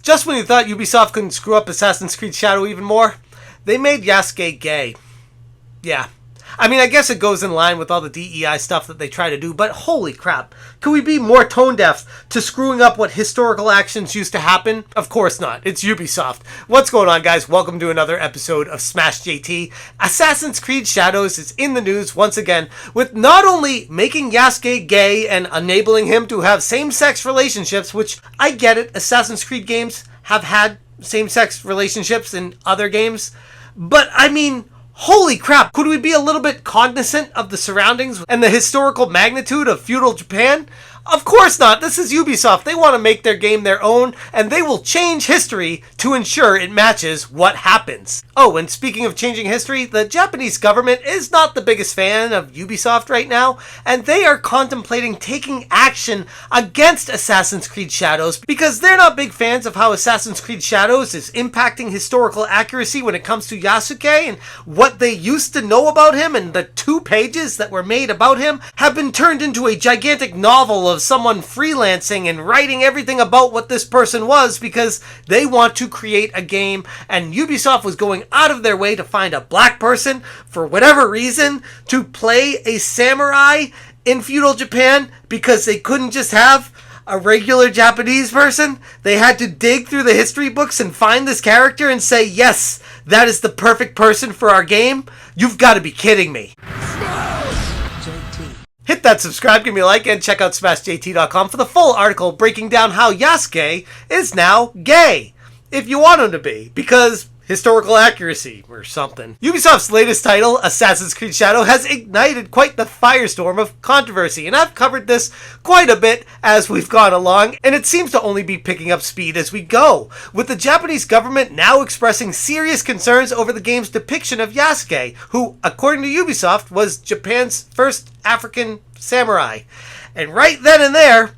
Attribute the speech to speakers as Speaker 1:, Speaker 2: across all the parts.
Speaker 1: Just when you thought Ubisoft couldn't screw up Assassin's Creed Shadow even more, they made Yasuke gay. Yeah. I mean, I guess it goes in line with all the DEI stuff that they try to do, but holy crap. Could we be more tone deaf to screwing up what historical actions used to happen? Of course not. It's Ubisoft. What's going on, guys? Welcome to another episode of Smash JT. Assassin's Creed Shadows is in the news once again with not only making Yasuke gay and enabling him to have same-sex relationships, which I get it, Assassin's Creed games have had same-sex relationships in other games, but I mean, holy crap, could we be a little bit cognizant of the surroundings and the historical magnitude of feudal Japan? Of course not. This is Ubisoft. They want to make their game their own, and they will change history to ensure it matches what happens. Oh, and speaking of changing history, the Japanese government is not the biggest fan of Ubisoft right now, and they are contemplating taking action against Assassin's Creed Shadows because they're not big fans of how Assassin's Creed Shadows is impacting historical accuracy when it comes to Yasuke, and what they used to know about him and the 2 pages that were made about him have been turned into a gigantic novel of someone freelancing and writing everything about what this person was because they want to create a game, and Ubisoft was going out of their way to find a black person for whatever reason to play a samurai in feudal Japan because they couldn't just have a regular Japanese person. They had to dig through the history books and find this character and say, yes, that is the perfect person for our game. You've got to be kidding me. Hit that subscribe, give me a like, and check out SmashJT.com for the full article breaking down how Yasuke is now gay. If you want him to be, because historical accuracy or something. Ubisoft's latest title, Assassin's Creed Shadow, has ignited quite the firestorm of controversy, and I've covered this quite a bit as we've gone along, and it seems to only be picking up speed as we go, with the Japanese government now expressing serious concerns over the game's depiction of Yasuke, who, according to Ubisoft, was Japan's first African samurai. And right then and there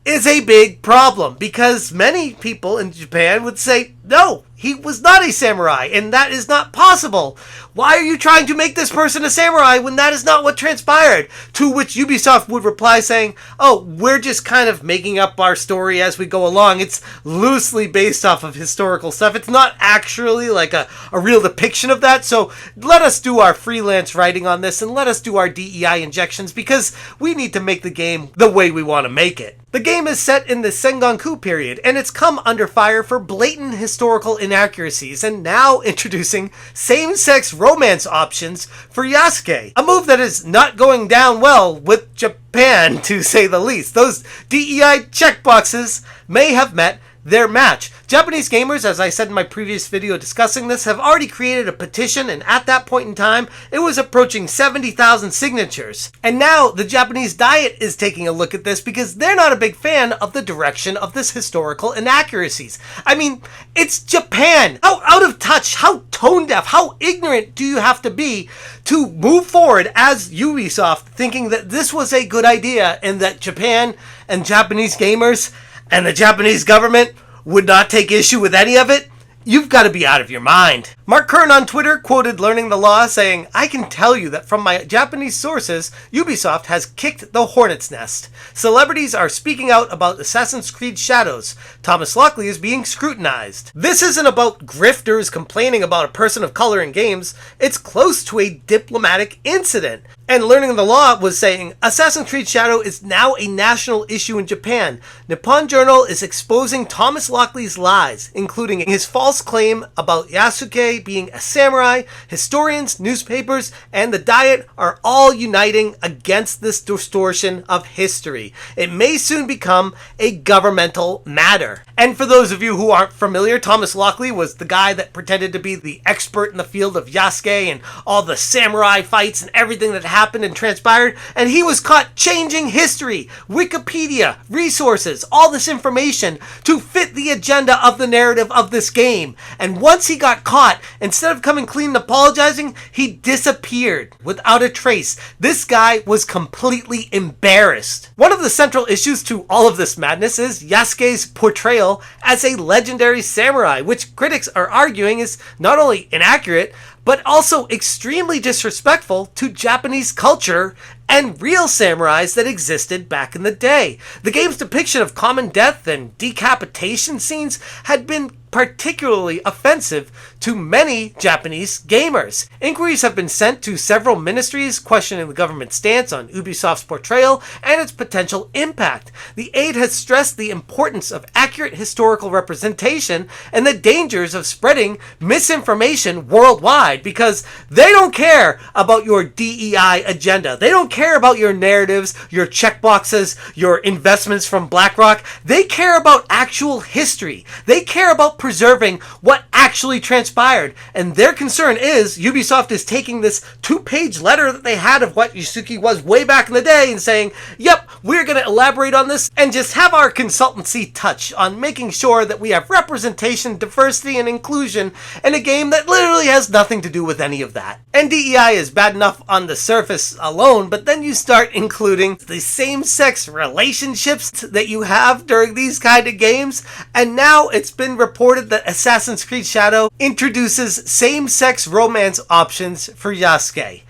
Speaker 1: is a big problem, because many people in Japan would say, no, he was not a samurai, and that is not possible. Why are you trying to make this person a samurai when that is not what transpired? To which Ubisoft would reply saying, oh, we're just kind of making up our story as we go along. It's loosely based off of historical stuff. It's not actually like a real depiction of that, so let us do our freelance writing on this and let us do our DEI injections because we need to make the game the way we want to make it. The game is set in the Sengoku period, and it's come under fire for blatant historical inaccuracies, and now introducing same-sex romance options for Yasuke. A move that is not going down well with Japan, to say the least. Those DEI checkboxes may have met their match. Japanese gamers, as I said in my previous video discussing this, have already created a petition, and at that point in time, it was approaching 70,000 signatures. And now the Japanese Diet is taking a look at this because they're not a big fan of the direction of this historical inaccuracies. I mean, it's Japan. How out of touch, how tone deaf, how ignorant do you have to be to move forward as Ubisoft thinking that this was a good idea and that Japan and Japanese gamers and the Japanese government would not take issue with any of it? You've got to be out of your mind. Mark Kern on Twitter quoted Learning the Law saying, I can tell you that from my Japanese sources, Ubisoft has kicked the hornet's nest. Celebrities are speaking out about Assassin's Creed Shadows. Thomas Lockley is being scrutinized. This isn't about grifters complaining about a person of color in games. It's close to a diplomatic incident. And Learning the Law was saying, Assassin's Creed Shadow is now a national issue in Japan. Nippon Journal is exposing Thomas Lockley's lies, including his false claim about Yasuke being a samurai. Historians, newspapers, and the Diet are all uniting against this distortion of history. It may soon become a governmental matter. And for those of you who aren't familiar, Thomas Lockley was the guy that pretended to be the expert in the field of Yasuke and all the samurai fights and everything that happened and transpired, and he was caught changing history, Wikipedia, resources, all this information to fit the agenda of the narrative of this game. game. And once he got caught, instead of coming clean and apologizing, he disappeared without a trace. This guy was completely embarrassed. One of the central issues to all of this madness is Yasuke's portrayal as a legendary samurai, which critics are arguing is not only inaccurate, but also extremely disrespectful to Japanese culture and real samurais that existed back in the day. The game's depiction of common death and decapitation scenes had been particularly offensive to many Japanese gamers. Inquiries have been sent to several ministries questioning the government's stance on Ubisoft's portrayal and its potential impact. The aid has stressed the importance of accurate historical representation and the dangers of spreading misinformation worldwide, because they don't care about your DEI agenda. They don't care about your narratives, your checkboxes, your investments from BlackRock. They care about actual history. They care about preserving what actually transpired. And their concern is Ubisoft is taking this 2-page letter that they had of what Yasuke was way back in the day and saying, yep, we're going to elaborate on this and just have our consultancy touch on making sure that we have representation, diversity, and inclusion in a game that literally has nothing to do with any of that. And DEI is bad enough on the surface alone, but then you start including the same-sex relationships that you have during these kind of games, and now it's been reported that Assassin's Creed Shadow introduces same-sex romance options for Yasuke.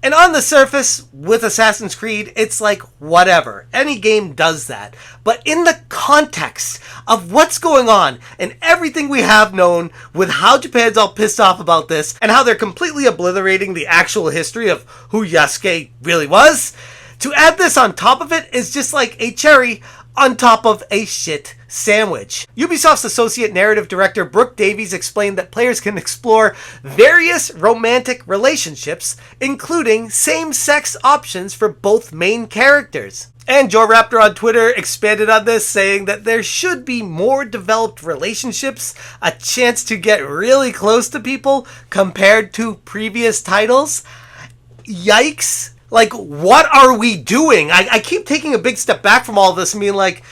Speaker 1: And on the surface, with Assassin's Creed, it's like, whatever. Any game does that. But in the context of what's going on and everything we have known with how Japan's all pissed off about this and how they're completely obliterating the actual history of who Yasuke really was, to add this on top of it is just like a cherry on top of a shit sandwich. Ubisoft's associate narrative director Brooke Davies explained that players can explore various romantic relationships, including same-sex options for both main characters. And Joe Raptor on Twitter expanded on this, saying that there should be more developed relationships, a chance to get really close to people compared to previous titles. Yikes. Like, what are we doing? I keep taking a big step back from all of this and being like,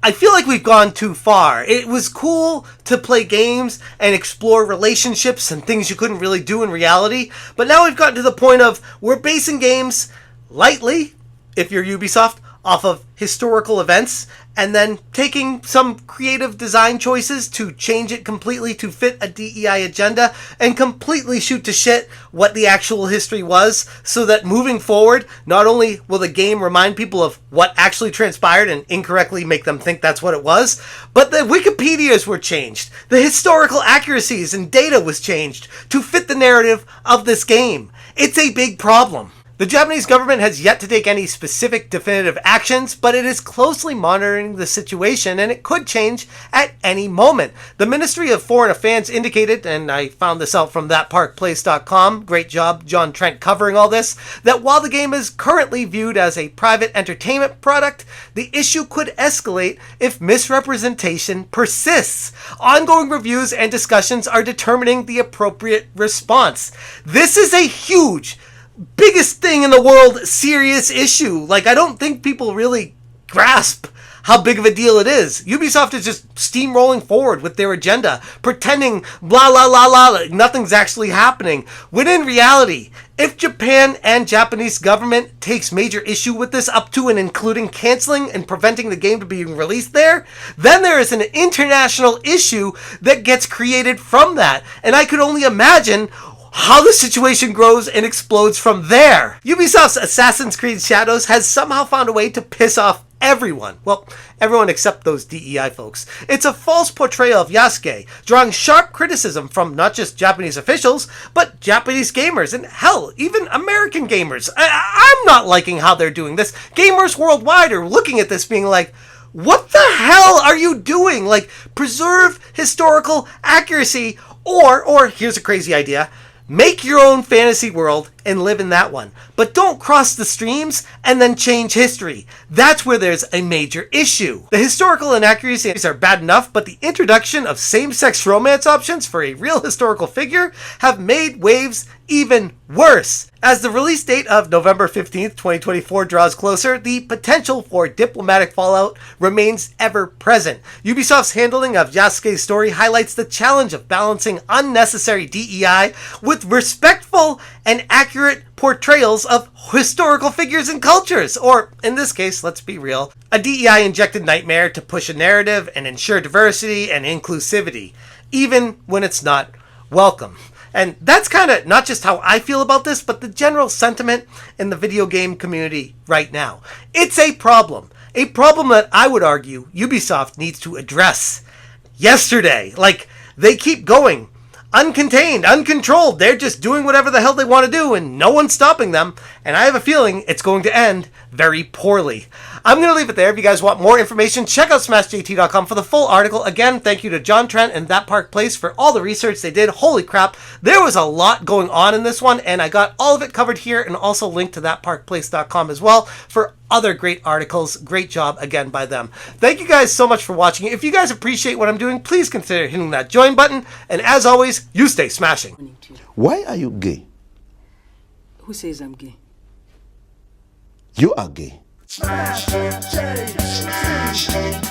Speaker 1: I feel like we've gone too far. It was cool to play games and explore relationships and things you couldn't really do in reality, but now we've gotten to the point of we're basing games lightly, if you're Ubisoft, off of historical events, and then taking some creative design choices to change it completely to fit a DEI agenda and completely shoot to shit what the actual history was, so that moving forward, not only will the game remind people of what actually transpired and incorrectly make them think that's what it was, but the Wikipedias were changed. The historical accuracies and data was changed to fit the narrative of this game. It's a big problem. The Japanese government has yet to take any specific definitive actions, but it is closely monitoring the situation and it could change at any moment. The Ministry of Foreign Affairs indicated, and I found this out from thatparkplace.com, great job John Trent covering all this, that while the game is currently viewed as a private entertainment product, the issue could escalate if misrepresentation persists. Ongoing reviews and discussions are determining the appropriate response. This is a huge, biggest thing in the world, serious issue. Like, I don't think people really grasp how big of a deal it is. Ubisoft is just steamrolling forward with their agenda, pretending blah, blah, blah, blah, like nothing's actually happening. When in reality, if Japan and Japanese government takes major issue with this, up to and including canceling and preventing the game from being released there, then there is an international issue that gets created from that. And I could only imagine how the situation grows and explodes from there. Ubisoft's Assassin's Creed Shadows has somehow found a way to piss off everyone. Well, everyone except those DEI folks. It's a false portrayal of Yasuke, drawing sharp criticism from not just Japanese officials, but Japanese gamers, and hell, even American gamers. I'm not liking how they're doing this. Gamers worldwide are looking at this being like, what the hell are you doing? Like, preserve historical accuracy, or here's a crazy idea, make your own fantasy world and live in that one. But don't cross the streams and then change history. That's where there's a major issue. The historical inaccuracies are bad enough, but the introduction of same-sex romance options for a real historical figure have made waves even worse. As the release date of November 15th, 2024 draws closer, the potential for diplomatic fallout remains ever present. Ubisoft's handling of Yasuke's story highlights the challenge of balancing unnecessary DEI with respectful and accurate portrayals of historical figures and cultures. Or, in this case, let's be real, a DEI-injected nightmare to push a narrative and ensure diversity and inclusivity, even when it's not welcome. And that's kind of not just how I feel about this, but the general sentiment in the video game community right now. It's a problem that I would argue Ubisoft needs to address yesterday. Like, they keep going uncontained, uncontrolled. They're just doing whatever the hell they want to do, and no one's stopping them. And I have a feeling it's going to end very poorly. I'm going to leave it there. If you guys want more information, check out smashjt.com for the full article. Again, thank you to John Trent and That Park Place for all the research they did. Holy crap, there was a lot going on in this one, and I got all of it covered here, and also linked to thatparkplace.com as well for other great articles. Great job again by them. Thank you guys so much for watching. If you guys appreciate what I'm doing, please consider hitting that join button. And as always, you stay smashing.
Speaker 2: Why are you gay?
Speaker 3: Who says I'm gay?
Speaker 2: You are gay.
Speaker 4: Smash, change,